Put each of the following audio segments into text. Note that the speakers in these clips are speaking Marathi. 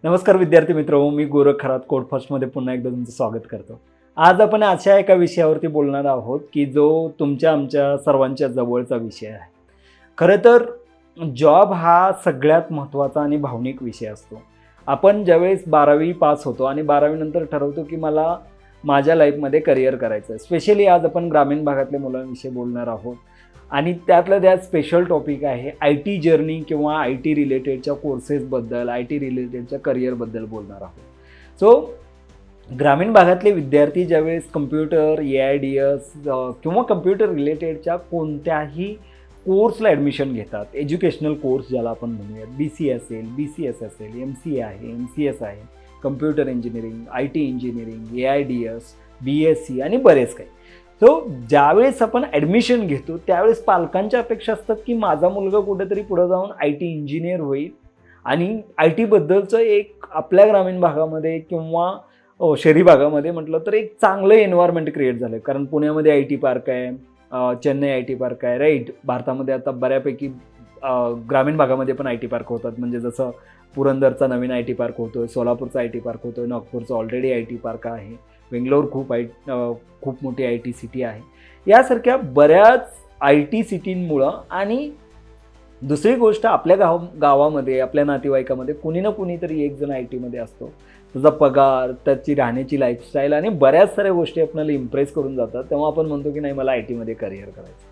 नमस्कार विद्यार्थी मित्रहो, मी गोरख खरात कोड फर्स्टमध्ये पुन्हा एकदा तुमचं स्वागत करतो. आज आपण अशा एका विषयावरती बोलणार आहोत की जो तुमच्या आमच्या सर्वांच्या जवळचा विषय आहे. खरं तर जॉब हा सगळ्यात महत्त्वाचा आणि भावनिक विषय असतो. आपण ज्यावेळेस 12वी पास होतो आणि 12वी नंतर ठरवतो की मला माझ्या लाईफमध्ये करिअर करायचं आहे. स्पेशली आज आपण ग्रामीण भागातल्या मुलांविषयी बोलणार आहोत आणि त्यातलं त्यात स्पेशल टॉपिक आहे IT जर्नी किंवा IT रिलेटेडच्या कोर्सेसबद्दल, IT रिलेटेडच्या करिअरबद्दल बोलणार आहोत. सो ग्रामीण भागातले विद्यार्थी ज्यावेळेस कम्प्युटर, AIDS किंवा कम्प्युटर रिलेटेडच्या कोणत्याही कोर्सला ॲडमिशन घेतात, एज्युकेशनल कोर्स ज्याला आपण म्हणूयात, BCA असेल, BCS असेल, MCA आहे, MCS आहे, computer engineering, IT engineering, AIDS, BSc आणि बरेच काही. सो ज्यावेळेस आपण ॲडमिशन घेतो त्यावेळेस पालकांच्या अपेक्षा असतात की माझा मुलगा कुठेतरी पुढे जाऊन IT इंजिनियर होईल आणि IT बद्दलचं एक आपल्या ग्रामीण भागामध्ये किंवा शहरी भागामध्ये म्हटलं तर एक चांगलं एन्व्हायरमेंट क्रिएट झालं. कारण पुण्यामध्ये IT पार्क आहे, चेन्नई IT पार्क आहे, राईट. भारतामध्ये आता बऱ्यापैकी ग्रामीण भागामध्ये पण IT पार्क होतात. म्हणजे जसं पुरंदरचा नवीन IT पार्क होतो आहे, सोलापूरचा IT पार्क होतो आहे, नागपूरचा ऑलरेडी IT पार्क आहे, बेंगलोर खूप मोठी IT सिटी आहे. यासारख्या बऱ्याच IT सिटींमुळं आणि दुसरी गोष्ट आपल्या गावामध्ये आपल्या नातेवाईकामध्ये कुणी ना कुणीतरी एक जण ITमध्ये असतो. त्याचा पगार, त्याची राहण्याची लाईफस्टाईल आणि बऱ्याच साऱ्या गोष्टी आपल्याला इम्प्रेस करून जातात. तेव्हा आपण म्हणतो की नाही मला ITमध्ये करिअर करायचं.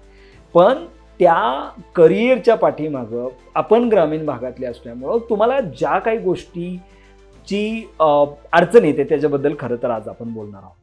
पण त्या करिअरच्या पाठीमागं आपण ग्रामीण भागातले असल्यामुळं तुम्हाला ज्या काही गोष्टीची अडचण येते त्याच्याबद्दल खरं तर आज आपण बोलणार आहोत.